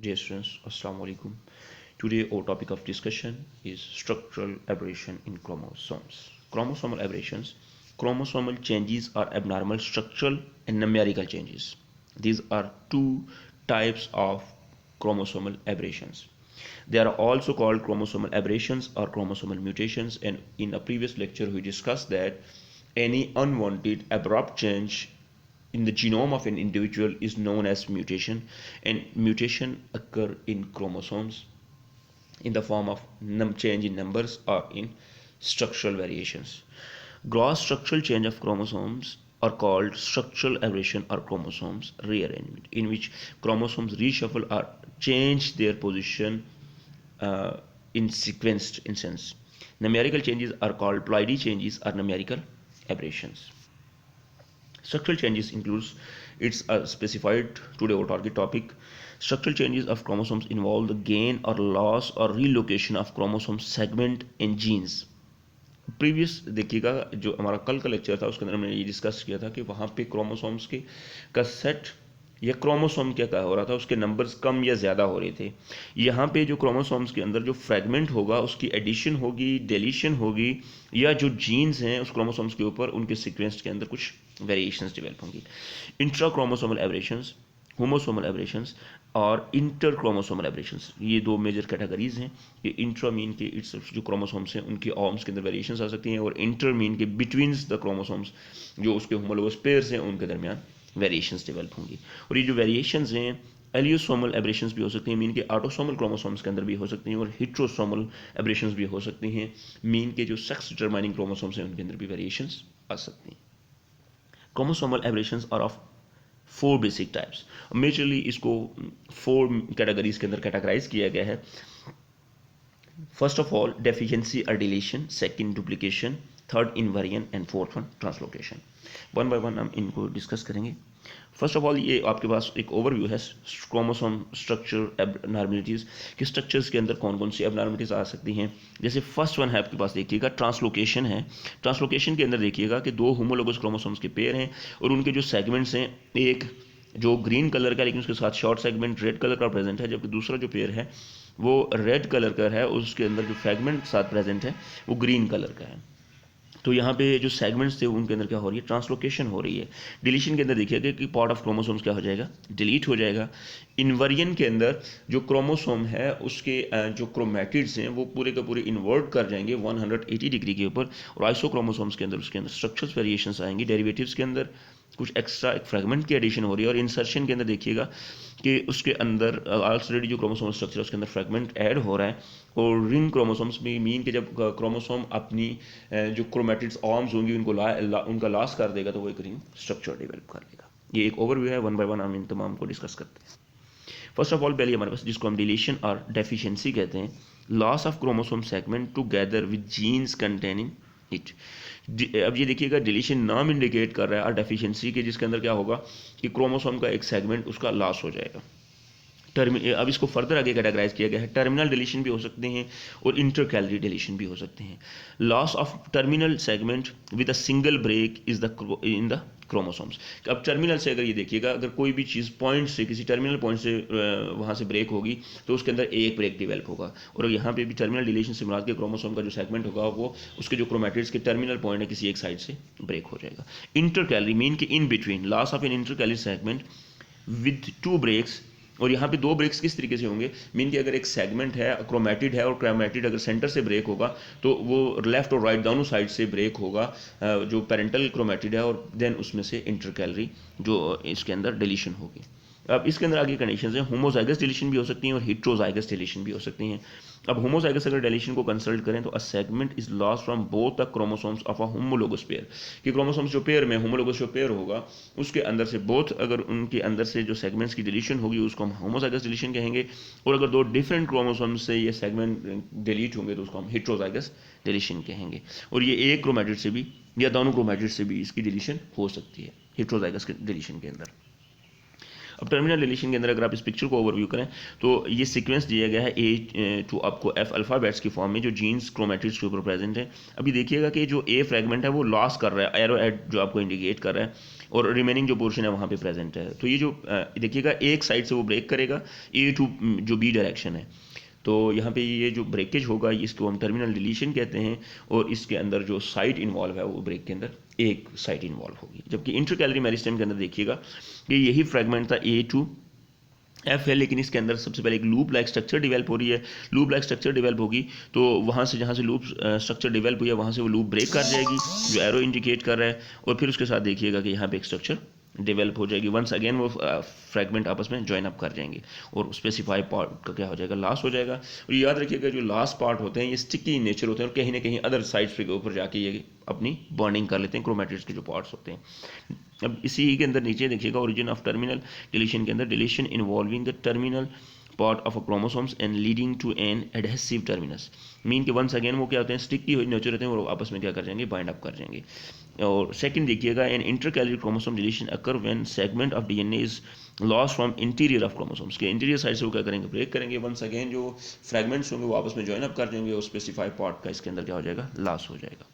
Dear students, Assalamu alaikum. Today our topic of discussion is structural aberration in chromosomes. Chromosomal aberrations. Chromosomal changes are abnormal structural and numerical changes. These are two types of chromosomal aberrations. They are also called chromosomal aberrations or chromosomal mutations, and in a previous lecture we discussed that any unwanted abrupt change in the genome of an individual is known as mutation, and mutation occur in chromosomes in the form of change in numbers or in structural variations. Gross structural change of chromosomes are called structural aberration or chromosomes rearrangement, in which chromosomes reshuffle or change their position uh, in sequenced instance. Numerical changes are called ploidy changes or numerical aberrations. Structural changes includes it's specified today our target topic. Structural changes of chromosomes involve the gain or loss or relocation of chromosome segment and genes. Previous देखिएगा जो हमारा कल का lecture था उसके अंदर हमने ये डिस्कस किया था कि वहाँ पे क्रोमोसोम्स के का सेट या क्रोमोसोम क्या हो रहा था, उसके नंबर्स कम या ज़्यादा हो रहे थे. यहाँ पे जो क्रोमोसोम्स के अंदर जो फ्रेगमेंट होगा उसकी एडिशन होगी, डिलीशन होगी, या जो जीन्स हैं उस क्रोमोसोम्स के ऊपर उनके सीक्वेंस के अंदर कुछ वेरिएशंस डेवलप होंगी. इंट्रा क्रोमोसोमल एबरेशंस, होमोसोमल एबरेशंस और इंटर क्रोमोसोमल एबरेशंस, ये दो मेजर कैटेगरीज हैं. ये इंट्रा मीन के इट्स जो क्रोमोसोम्स हैं उनके आर्म्स के अंदर वेरिएशंस आ सकती हैं, और इंटर मीन के बिटवीन्स द क्रोमोसोम्स जो उसके होमोलोगस पेयर्स हैं उनके दरमियान वेरिएशंस डेवलप होंगी. और ये जो वेरिएशंस हैं एलियोसोमल एबरेशंस भी हो सकती हैं, मीन के ऑटोसोमल क्रोमोसोम्स के अंदर भी हो सकती हैं, और हिट्रोसोमल एबरेशंस भी हो सकती हैं. मीन के जो सेक्स डिटरमाइनिंग क्रोमोसोम्स हैं उनके अंदर भी वेरिएशंस आ सकती हैं. Chromosomal aberrations are of four basic types. Majorly इसको फोर कैटेगरीज के अंदर कैटेगराइज किया गया है. फर्स्ट ऑफ ऑल डेफिशिएंसी और deletion, second duplication, third invariant and fourth one translocation. One by one हम इनको डिस्कस करेंगे. फर्स्ट ऑफ ऑल ये आपके पास एक ओवरव्यू है क्रोमोसोम स्ट्रक्चर एबनॉर्मलिटीज़ कि स्ट्रक्चर्स के अंदर कौन कौन सी एबनॉर्मलिटीज़ आ सकती हैं. जैसे फर्स्ट वन है आपके पास देखिएगा ट्रांसलोकेशन है. ट्रांसलोकेशन के अंदर देखिएगा कि दो होमोलोगस क्रोमोसोम्स के पेयर हैं और उनके जो सेगमेंट्स हैं, एक जो ग्रीन कलर का लेकिन उसके साथ शॉर्ट सेगमेंट रेड कलर का प्रेजेंट है, जबकि दूसरा जो पेयर है वो रेड कलर का है, उसके अंदर जो फ्रेगमेंट साथ प्रेजेंट है वो ग्रीन कलर का है. तो यहाँ पे जो सेगमेंट्स थे उनके अंदर क्या हो रही है, ट्रांसलोकेशन हो रही है. डिलीशन के अंदर देखिएगा कि पार्ट ऑफ क्रोमोसोम्स क्या हो जाएगा, डिलीट हो जाएगा. इन्वर्जन के अंदर जो क्रोमोसोम है उसके जो क्रोमैटिड्स हैं वो पूरे के पूरे इन्वर्ट कर जाएंगे 180 डिग्री के ऊपर, और आइसोक्रोमोसोम्स के अंदर उसके अंदर स्ट्रक्चर्स वेरिएशंस आएंगी. डेरिवेटिव्स के अंदर कुछ एक्स्ट्रा एक फ्रेगमेंट की एडिशन हो रही है, और इंसर्शन के अंदर देखिएगा कि उसके अंदर ऑलरेडी जो क्रोमोसोम स्ट्रक्चर है उसके अंदर फ्रेगमेंट ऐड हो रहा है. और रिंग क्रोमोसोम्स भी मीन के जब क्रोमोसोम अपनी जो क्रोमेटिड्स आर्म्स होंगी उनको उनका लॉस कर देगा तो वो एक रिंग स्ट्रक्चर डेवलप कर लेगा. ये एक ओवरव्यू है, वन बाय वन हम इन तमाम को डिस्कस करते हैं. फर्स्ट ऑफ ऑल पहले हमारे पास जिसको हम डिलीशन और डेफिशिएंसी कहते हैं, loss of chromosome segment together with genes containing it. अब ये देखिएगा डिलीशन नाम इंडिकेट कर रहा है और डेफिशिएंसी के जिसके अंदर क्या होगा कि क्रोमोसोम का एक सेगमेंट उसका लॉस हो जाएगा. अब इसको फर्दर आगे कैटेगराइज किया गया है. टर्मिनल डिलीशन भी हो सकते हैं और इंटर कैलोरी डिलीशन भी हो सकते हैं. Loss of terminal segment with a single break is the in the chromosomes. अब टर्मिनल से अगर ये देखिएगा, अगर कोई भी चीज़ पॉइंट से किसी टर्मिनल पॉइंट से वहाँ से ब्रेक होगी तो उसके अंदर एक ब्रेक डेवलप होगा. और यहाँ पे भी टर्मिनल डिलीशन से मुराद के क्रोमोसोम का जो सेगमेंट होगा वो उसके जो क्रोमैटिड्स के टर्मिनल पॉइंट है किसी एक साइड से ब्रेक हो जाएगा. इंटर कैलोरी मीन के in between, loss of an intercalary segment with two breaks. और यहाँ पे दो ब्रेक्स किस तरीके से होंगे, मीन कि अगर एक सेगमेंट है क्रोमैटिड है और क्रोमैटिड अगर सेंटर से ब्रेक होगा तो वो लेफ्ट और राइट दोनों साइड से ब्रेक होगा जो पेरेंटल क्रोमैटिड है, और देन उसमें से इंटर कैलोरी जो इसके अंदर डिलीशन होगी. अब इसके अंदर आगे कंडीशंस हैं, होमोजाइगस डिलीशन भी हो सकती हैं और हिट्रोजाइगस डिलीशन भी हो सकती हैं. अब होमोजाइगस अगर डिलीशन को कंसल्ट करें तो a segment is lost from both the chromosomes of a homologous pair, कि क्रोमोसोम्स जो पेयर में होमोलोगस जो पेयर होगा उसके अंदर से बोथ, अगर उनके अंदर से जो सेगमेंट्स की डिलीशन होगी उसको हम होमोजाइगस डिलीशन कहेंगे. और अगर दो डिफरेंट क्रोमोसोम्स से ये सेगमेंट डिलीट होंगे तो उसको हम हिट्रोजाइगस डिलीशन कहेंगे. और ये एक क्रोमैटिड से भी या दोनों क्रोमैटिड से भी इसकी डिलीशन हो सकती है हिट्रोजाइगस के डिलीशन के अंदर. अब टर्मिनल डिलीशन के अंदर अगर आप इस पिक्चर को ओवरव्यू करें तो ये सीक्वेंस दिया गया है ए टू आपको एफ अल्फ़ाबेट्स की फॉर्म में जो जीन्स क्रोमेटिड्स के ऊपर प्रेजेंट है। अभी देखिएगा कि जो ए फ्रेगमेंट है वो लॉस कर रहा है, एरो एड जो आपको इंडिकेट कर रहा है, और रिमेनिंग जो पोर्शन है वहाँ पे प्रेजेंट है। तो ये जो देखिएगा एक साइड से वो ब्रेक करेगा ए टू जो बी डायरेक्शन है, तो यहाँ पे ये जो ब्रेकेज होगा इसको हम टर्मिनल डिलीशन कहते हैं, और इसके अंदर जो साइट इन्वॉल्व है वो ब्रेक के अंदर एक साइट इन्वॉल्व होगी। जबकि इंटरकैलरी मेरिस्टेम के अंदर देखिएगा कि यही फ्रेगमेंट था ए टू एफ है, लेकिन इसके अंदर सबसे पहले एक लूप लाइक स्ट्रक्चर डेवलप हो रही है। लूप लाइक स्ट्रक्चर डेवलप होगी तो वहाँ से जहाँ से लूप स्ट्रक्चर डेवलप हुई है वहाँ से वो लूप ब्रेक कर जाएगी जो एरो इंडिकेट कर रहा है, और फिर उसके साथ देखिएगा कि यहाँ पे एक स्ट्रक्चर डेवलप हो जाएगी। वंस अगेन वो फ्रेगमेंट आपस में ज्वाइन अप कर जाएंगे और स्पेसिफाई पार्ट का क्या हो जाएगा, लॉस हो जाएगा। और याद रखिएगा जो लास्ट पार्ट होते हैं ये स्टिकी इन नेचर होते हैं और कहीं ना कहीं अदर साइड्स के ऊपर जाके ये अपनी बॉन्डिंग कर लेते हैं क्रोमेटिड्स के जो पार्ट्स होते हैं। अब इसी के अंदर नीचे देखिएगा ओरिजिन ऑफ टर्मिनल डिलीशन के अंदर, deletion involving the terminal part of a chromosomes and leading to an adhesive terminus. Mean के वंस अगेन वो क्या होते हैं, स्टिकी हुई नेचर रहते हैं और आपस में क्या कर जाएंगे, बाइंड अप कर जाएंगे। और सेकंड देखिएगा an intercalary chromosome deletion occur when segment of DNA is loss from interior of chromosomes, के इंटीरियर साइड से वो क्या करेंगे, ब्रेक करेंगे। वंस अगेन जो फ्रेगमेंट्स होंगे वो आपस में ज्वाइन अप कर जाएंगे और स्पेसिफाइड पार्ट का इसके अंदर क्या हो जाएगा, लॉस हो जाएगा।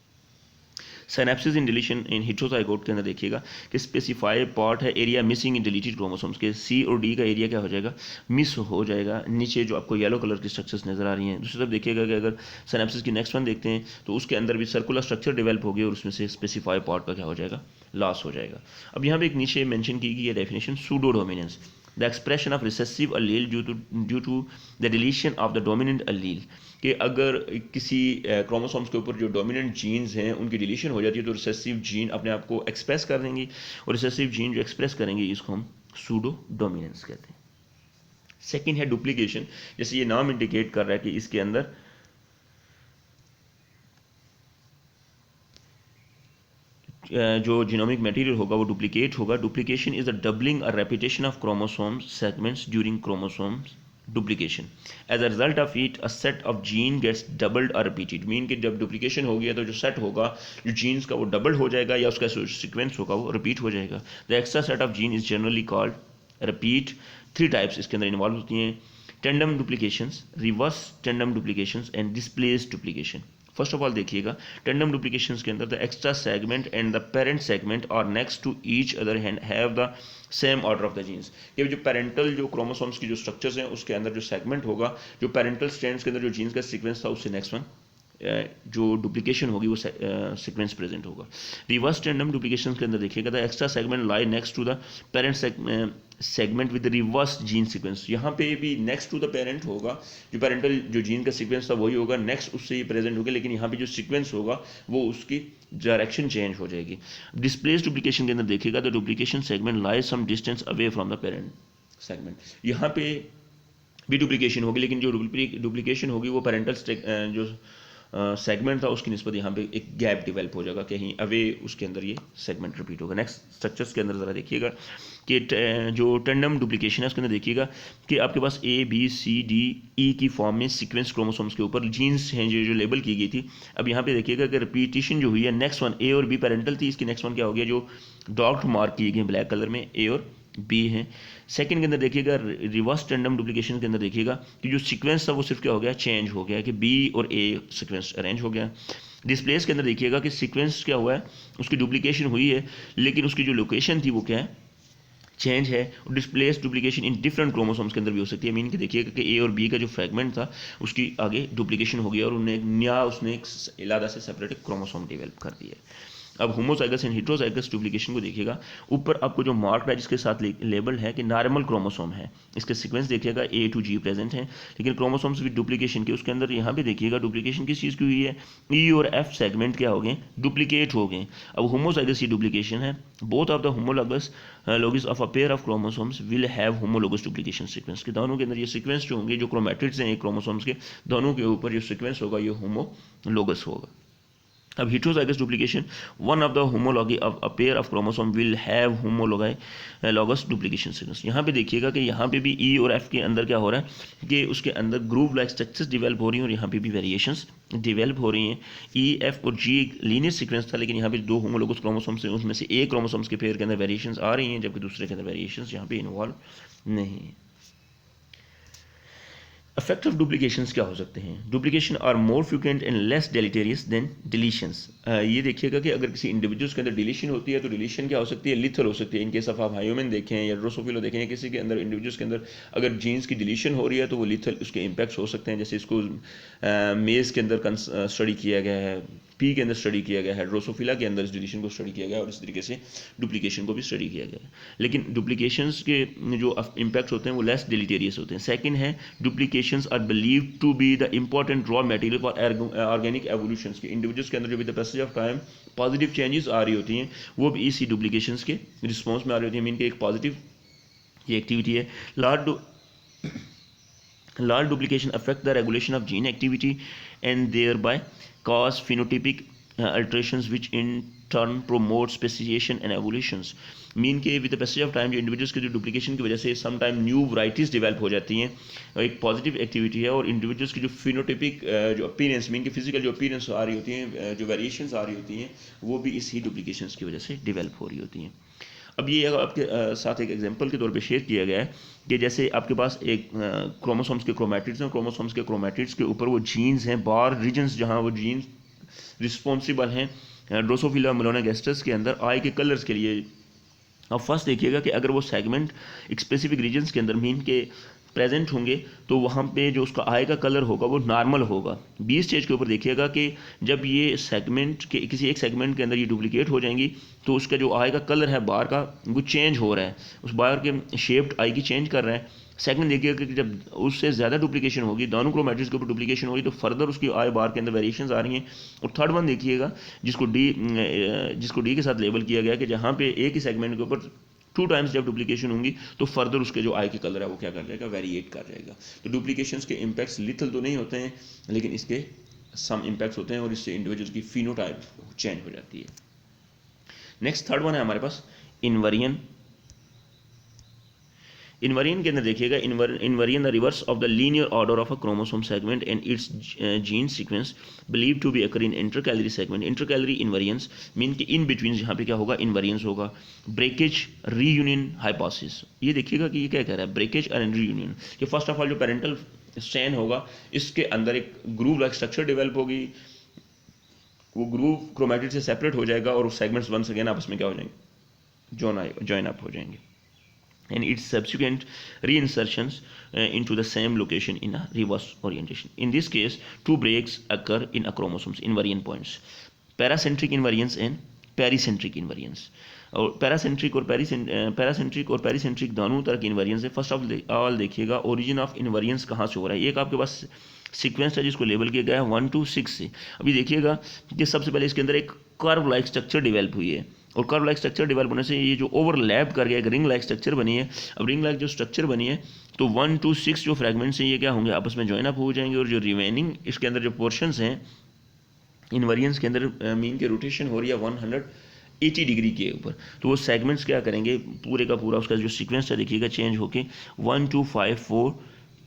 सिनेप्सिस इन डिलीशन इन हेटेरोजाइगोट के अंदर देखिएगा कि स्पेसिफाइड पार्ट है area missing in deleted chromosomes के, सी और डी का एरिया क्या हो जाएगा, मिस हो जाएगा। नीचे जो आपको येलो कलर की स्ट्रक्चर्स नजर आ रही हैं, दूसरी तरफ देखिएगा कि अगर सिनेप्सिस की नेक्स्ट वन देखते हैं तो उसके अंदर भी सर्कुलर स्ट्रक्चर डेवलप होगी और उसमें से स्पेसिफाइड पार्ट का क्या हो जाएगा, लॉस हो जाएगा। अब यहाँ पे एक नीचे मेंशन की गई है definition, pseudo dominance the expression of recessive allele due to the deletion of the dominant allele, कि अगर किसी क्रोमोसोम्स के ऊपर जो डोमिनेंट जीन्स हैं उनकी डिलीशन हो जाती है तो रिसेसिव जीन अपने आप को एक्सप्रेस कर देंगी, और रिसेसिव जीन जो एक्सप्रेस करेंगे इसको हम सूडो डोमिनेंस कहते हैं। सेकंड है डुप्लीकेशन, जैसे ये नाम इंडिकेट कर रहा है कि इसके अंदर जो जीनोमिक मटेरियल होगा वो डुप्लीकेट होगा। डुप्लीकेशन इज द डबलिंग और repetition of chromosomes segments during chromosomes duplication, as a result of it a set of gene gets doubled और रिपीटेड। मीन कि जब डुप्लीकेशन होगी तो जो सेट होगा जो जीन्स का वो डबल हो जाएगा या उसका सीक्वेंस होगा वो रिपीट हो जाएगा। The extra set of gene is generally called repeat. Three types इसके अंदर इन्वॉल्व होती हैं, tandem duplications, reverse tandem duplications and displaced duplication. First of all देखिएगा टेंडम डुप्लीकेशंस के अंदर the extra segment and the parent segment are next to each other hand have the same order of the genes. कि जो parental जो chromosomes की जो structures हैं उसके अंदर जो सेगमेंट होगा, जो पेरेंटल स्ट्रैंड्स के अंदर जो जीन्स का सीक्वेंस था उससे नेक्स्ट वन जो डुप्लीकेशन होगी वो सीक्वेंस प्रेजेंट होगा। रिवर्स टेंडम डुप्लीकेशन के अंदर देखिएगा the extra segment lie next to the parent segment with reverse gene sequence. यहाँ पे भी नेक्स्ट टू द पेरेंट होगा, जो पेरेंटल जो जीन का सीक्वेंस था वही होगा, नेक्स्ट उससे ही प्रेजेंट होगा, लेकिन यहाँ पे जो सीक्वेंस होगा वो उसकी डायरेक्शन चेंज हो जाएगी। डिस्प्लेस डुप्लीकेशन के अंदर देखिएगा the duplication segment lies some distance away from the parent segment. यहाँ पे भी डुप्लीकेशन होगी, लेकिन जो डुप्लीकेशन होगी वो पेरेंटल जो सेगमेंट था उसकी निस्बत यहाँ पे एक गैप डेवलप हो जाएगा, कहीं अवे उसके अंदर ये सेगमेंट रिपीट होगा। नेक्स्ट स्ट्रक्चर्स के अंदर ज़रा देखिएगा कि जो टेंडम डुप्लीकेशन है उसके अंदर देखिएगा कि आपके पास A B C D E की फॉर्म में सीक्वेंस क्रोमोसोम्स के ऊपर जीन्स हैं जो लेबल की गई थी। अब यहाँ पे देखिएगा कि रिपीटिशन जो हुई है, नेक्स्ट वन ए और बी पेरेंटल थी, इसकी नेक्स्ट वन क्या हो गया, जो डॉट मार्क किए गए ब्लैक कलर में ए और बी हैं। सेकंड के अंदर देखिएगा रिवर्स टेंडम डुप्लीकेशन के अंदर देखिएगा कि जो सीक्वेंस था वो सिर्फ क्या हो गया, चेंज हो गया कि बी और ए सीक्वेंस अरेंज हो गया। डिस्प्लेस के अंदर देखिएगा कि सीक्वेंस क्या हुआ है, उसकी डुप्लीकेशन हुई है लेकिन उसकी जो लोकेशन थी वो क्या है, चेंज है। और displace duplication in different chromosomes के अंदर भी हो सकती है। मीन कि देखिएगा कि ए और बी का जो फ्रेगमेंट था उसकी आगे डुप्लीकेशन हो गया और उन्हें नया उसने एक अलग से सेपरेट क्रोमोसोम डेवलप कर दिया है। अब होमोजाइगस एंड हेटेरोजाइगस डुप्लीकेशन को देखिएगा, ऊपर आपको जो मार्क है जिसके साथ लेबल है कि नॉर्मल क्रोमोसोम है, इसके सीक्वेंस देखिएगा ए टू जी प्रेजेंट है, लेकिन क्रोमोसोम्स विद डुप्लीकेशन के उसके अंदर यहाँ पे देखिएगा डुप्लीकेशन किस चीज़ की हुई है, ई और एफ सेगमेंट क्या हो गए, डुप्लीकेट हो गए। अब होमोजाइगस ये डुप्लीकेशन है, both of the homologous लोगस of a pair of chromosomes will have homologous duplication sequence, के दोनों के अंदर ये सीक्वेंस जो होंगे, जो क्रोमैटिड्स हैं क्रोमोसोम्स के दोनों के ऊपर जो सीक्वेंस होगा ये होमोलोगस होगा। अब heterozygous duplication, one of the homology of a pair of chromosome will have homologous duplication sequence. यहाँ पे देखिएगा कि यहाँ पे भी E और F के अंदर क्या हो रहा है कि उसके अंदर ग्रूव लाइक स्ट्रक्चर्स डिवेल्प हो रही हैं और यहाँ पे भी वेरिएशंस डिवेल्प हो रही हैं. E, F और G एक लीनियर सीक्वेंस था, लेकिन यहाँ पे दो होमोलोगस क्रोमोसोम्स हैं, उसमें से एक क्रोमोसोम्स के पेयर के अंदर वेरिएशंस आ रही हैं जबकि दूसरे के अंदर वेरिएशंस यहाँ पे इन्वॉल्व नहीं है. इफेक्ट ऑफ डुप्लीकेशंस क्या हो सकते हैं? Duplication are more frequent and less deleterious than deletions. ये देखिएगा कि अगर किसी इंडिविजुअल्स के अंदर डिलीशन होती है तो डिलीशन क्या हो सकती है? लिथल हो सकती है. इन केस ऑफ आप हायोमेन देखें या ड्रोसोफिला देखें या किसी के अंदर इंडिविजुअल्स के अंदर अगर जीन्स की डिलीशन हो रही है तो वो लिथल उसके इम्पैक्ट्स हो सकते हैं. जैसे इसको मेज के अंदर स्टडी किया गया है, पी के अंदर स्टडी किया गया है, ड्रोसोफिला के अंदर इस डिलीशन को स्टडी किया गया है और इस तरीके से डुप्लीकेशन को भी स्टडी किया गया है. लेकिन डुप्लीकेशंस के जो इम्पैक्ट्स होते हैं वो लेस डिलीटेरियस होते हैं. सेकंड है duplications are believe to be the important raw material for organic evolutions के. इंडिविजुअल्स के अंदर जो भी the passage of time positive changes आ रही होती हैं वो भी इसी डुप्लीकेशंस के रिस्पॉन्स में आ रही होती हैं. मीन के एक पॉजिटिव ये एक्टिविटी है. Large duplication affect the regulation of gene activity and thereby cause phenotypic alterations which in turn promote speciation and evolutions. Mean के with the passage of time जो इंडिविजुअल्स के जो डुप्लीकेशन की वजह से some time new varieties develop हो जाती हैं, एक पॉजिटिव एक्टिविटी है. और इंडिविजुअल्स की जो फिनोटिपिक जो अपीयरेंस मीन के फिजिकल जो अपीयरेंस आ रही होती हैं, जो वेरिएशंस आ रही होती हैं, वो भी इसी डुप्लीकेशंस की वजह से डेवलप हो रही होती हैं. अब ये आपके साथ एक एग्जांपल के तौर पे शेयर किया गया है कि जैसे आपके पास एक क्रोमोसोम्स के क्रोमैटिड्स हैं, क्रोमोसोम्स के क्रोमैटिड्स के ऊपर वो जीन्स हैं, बार रीजन्स जहाँ वो जीन्स रिस्पॉन्सिबल हैं ड्रोसोफिला मेलानोगास्टर्स के अंदर आई के कलर्स के लिए. अब फर्स्ट देखिएगा कि अगर वो सेगमेंट एक स्पेसिफिक रीजन्स के अंदर मीन के प्रेजेंट होंगे तो वहाँ पे जो उसका आई का कलर होगा वो नॉर्मल होगा. बी स्टेज के ऊपर देखिएगा कि जब ये सेगमेंट के किसी एक सेगमेंट के अंदर ये डुप्लीकेट हो जाएंगी तो उसका जो आई का कलर है बार का वो चेंज हो रहा है, उस बार के शेप्ड आई की चेंज कर रहा है. सेकंड देखिएगा कि जब उससे ज़्यादा डुप्लीकेशन होगी, दोनों क्रोमैटिड्स के ऊपर डुप्लीकेशन होगी तो फर्दर उसकी आई बार के अंदर वेरिएशंस आ रही हैं. और थर्ड वन देखिएगा जिसको डी के साथ लेबल किया गया कि जहाँ पे एक ही सेगमेंट के ऊपर 2 टाइम्स जब डुप्लीकेशन होंगी तो फर्दर उसके जो आई के कलर है वो क्या कर जाएगा? वेरिएट कर जाएगा. तो डुप्लीकेशंस के इम्पैक्ट्स लिथल तो नहीं होते हैं लेकिन इसके सम इम्पैक्ट्स होते हैं और इससे इंडिविजुअल्स की फिनोटाइप चेंज हो जाती है. नेक्स्ट थर्ड वन है हमारे पास इन्वर्जन. इन्वर्जन के अंदर देखिएगा inversion the reverse of the linear order of a chromosome segment and its gene sequence believe to be occur in intercalary segment. Intercalary inversions mean कि in between यहाँ पे क्या होगा? इन्वर्जन्स होगा. Breakage reunion hypothesis. ये देखिएगा कि ये क्या कह रहा है? ब्रेकेज एंड रीयूनियन कि फर्स्ट ऑफ ऑल जो पेरेंटल स्ट्रैंड होगा इसके अंदर एक ग्रूव लाइक स्ट्रक्चर डेवलप होगी, वो ग्रूव क्रोमैटिड से सेपरेट हो जाएगा और सेगमेंट्स वंस अगेन आपस में क्या हो जाएंगे? जॉइन अप हो जाएंगे. And its subsequent reinsertions into the same location in a reverse orientation. In this case, 2 breaks occur in a chromosome's inversion points: paracentric inversions and pericentric inversions. और paracentric और pericentric दोनों तरह की इन्वर्जन्स है. First of all देखिएगा origin of इन्वर्जन्स कहाँ से हो रहा है. एक आपके पास सीक्वेंस है जिसको लेबल किया गया है 1 to 6 से. अभी देखिएगा कि सबसे पहले इसके अंदर एक कर्व लाइक स्ट्रक्चर डेवलप हुई है और कर्व लाइक स्ट्रक्चर डेवलप होने से ये जो ओवरलैप कर गया एक रिंग लाइक स्ट्रक्चर बनी है. अब रिंग लाइक जो स्ट्रक्चर बनी है तो 1 to 6 जो फ्रैगमेंट्स हैं ये क्या होंगे? आपस में जॉइन अप हो जाएंगे और जो रिमेनिंग इसके अंदर जो पोर्शंस हैं इन्वर्जन्स के अंदर मीन के रोटेशन हो रही है 180 डिग्री के ऊपर, तो वो सेगमेंट्स क्या करेंगे? पूरे का पूरा उसका जो सीक्वेंस है देखिएगा चेंज होके 1 2 5 4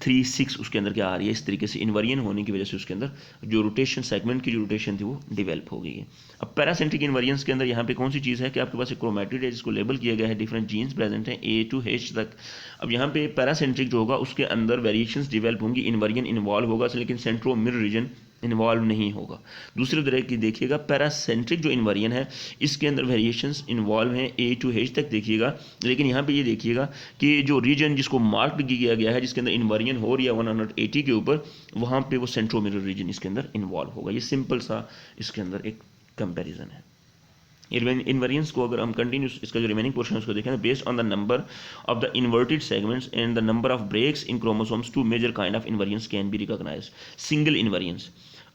3 6 उसके अंदर क्या आ रही है? इस तरीके से इन्वर्जन होने की वजह से उसके अंदर जो रोटेशन सेगमेंट की जो रोटेशन थी वो डेवलप हो गई है. अब पैरासेंट्रिक इन्वर्जन्स के अंदर यहाँ पे कौन सी चीज़ है कि आपके पास एक क्रोमैटिड है जिसको लेबल किया गया है, डिफरेंट जीन्स प्रेजेंट हैं A to H तक. अब यहाँ पे पैरासेंट्रिक जो होगा उसके अंदर वेरिएशंस डेवलप होंगी, इन्वर्जन इन्वॉल्व होगा लेकिन सेंट्रोमिर रीजन इन्वॉल्व नहीं होगा. दूसरी तरह की देखिएगा पैरासेंट्रिक जो इन्वर्जन है इसके अंदर वेरिएशंस इन्वॉल्व हैं A to H तक देखिएगा, लेकिन यहाँ पे ये देखिएगा कि जो रीजन जिसको मार्क किया गया है जिसके अंदर इन्वर्जन हो रही है 180 के ऊपर, वहाँ पे वो सेंट्रोमिरर रीजन इसके अंदर इन्वॉल्व होगा. ये सिंपल सा इसके अंदर एक कंपैरिजन है. इन्वर्जन्स को अगर हम कंटिन्यूस इसका जो रिमेनिंग पोर्शन है उसको देखें, based on the number of the inverted segments and the number of breaks in chromosomes two major kind of inversions can be recognised. Single inversions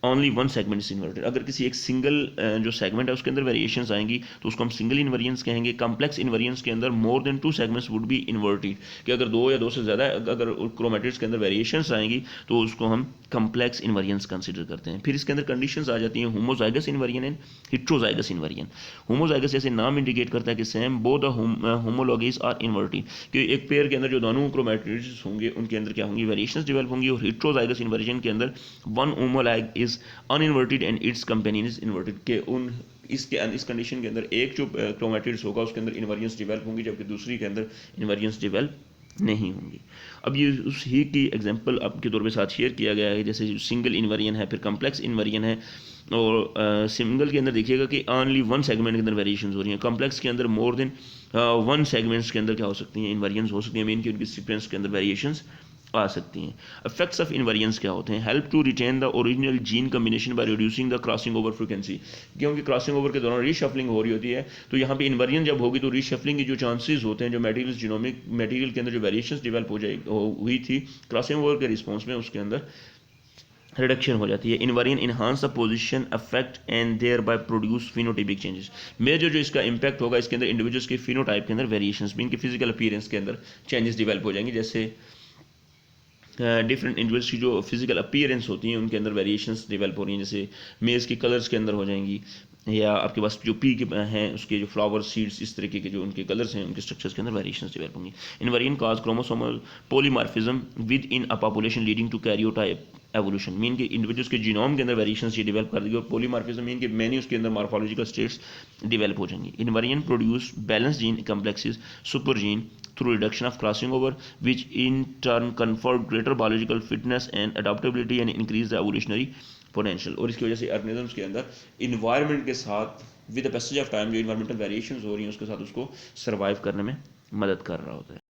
only one segment is inverted. अगर किसी एक single जो segment है उसके अंदर variations आएंगी तो उसको हम सिंगल इन्वेरियंस कहेंगे। कम्प्लेक्स इन्वेरियंस के अंदर more than 2 segments would be inverted, कि अगर 2 या 2 से ज़्यादा अगर क्रोमेटिड्स के अंदर वेरिएशंस आएंगी तो उसको हम कम्प्लेक्स इन्वेरियंस कंसिडर करते हैं। फिर इसके अंदर कंडीशंस आ जाती हैं homozygous inversion and heterozygous inversion. Homozygous जैसे नाम इंडिकेट करता है कि same both the homologies are inverted, कि एक पेयर के अंदर जो दोनों क्रोमेटिड्स होंगे उनके अंदर क्या होंगी, वेरिएशंस डेवलप होंगी। और हेट्रोजाइगस इन्वर्जन के अंदर one homolog is uninverted and its companion is inverted, के उन इस कंडीशन के अंदर एक जो क्रोमेटिड्स होगा उसके अंदर इन्वेरियंस डेवलप होंगी जबकि दूसरी के अंदर इन्वेरियंस डेवलप नहीं होंगी। अब ये उस ही की एग्जांपल आपके तौर पे साथ शेयर किया गया है, जैसे सिंगल इन्वेरियन है, फिर कम्प्लेक्स इन्वेरियन है। और सिंगल के अंदर देखिएगा कि ओनली वन सेगमेंट के अंदर वेरिएशंस हो रही हैं। कम्प्लेक्स के अंदर मोर देन वन सेगमेंट्स के अंदर क्या हो सकती हैं, इन्वेरियंस हो सकती हैं, मीन कि उनकी सीक्वेंस के अंदर वेरिएशंस आ सकती हैं। इफेक्ट्स ऑफ इन्वेरियंस क्या होते हैं, help to retain the original gene combination by reducing the crossing over frequency, क्योंकि क्रॉसिंग ओवर के दौरान रीशफलिंग हो रही होती है तो यहाँ पे इन्वेरियन जब होगी तो रीशफलिंग के जो चांसेस होते हैं, जो मटेरियल जीनोमिक मटेरियल के अंदर जो वेरिएशंस डेवलप हुई थी क्रॉसिंग ओवर के रिस्पॉन्स में, उसके अंदर रिडक्शन हो जाती है। Inversion enhance the position effect and thereby produce phenotypic changes. Major जो इसका इंपैक्ट होगा इसके अंदर इंडिविजुअल्स के फिनोटाइप के अंदर वेरिएशंस भी, इनके फिजिकल अपीयरेंस के अंदर चेंजेस डेवलप हो जाएंगे। जैसे डिफरेंट इंडिविजुअल्स की जो फिजिकल अपीयरेंस होती हैं उनके अंदर वेरिएशंस डेवलप हो रही हैं, जैसे मेज़ की कलर्स के अंदर हो जाएंगी, या आपके पास जो पी के हैं उसके जो फ्लावर सीड्स इस तरीके के जो उनके कलर्स हैं उनके स्ट्रक्चर्स के अंदर वेरिएशंस डेवलप होंगी। Inversion cause chromosomal polymorphism within a population leading to karyotype evolution, mean के इंडिविजुअल्स के जीनोम के अंदर वेरिएशंस ये डेवलप कर देगी। और पॉलीमॉर्फिज्म मीन के मैनी उसके अंदर मॉर्फोलॉजिकल स्टेट्स डेवलप हो जाएंगी। Inversion produce balance gene complexes super gene through reduction of crossing over, which in turn conferred greater biological fitness and adaptability and increase the evolutionary potential। और इसकी वजह से organisms के अंदर इन्वायरमेंट के साथ with the passage of time जो environmental variations हो रही हैं उसके साथ उसको सर्वाइव करने में मदद कर रहा होता है।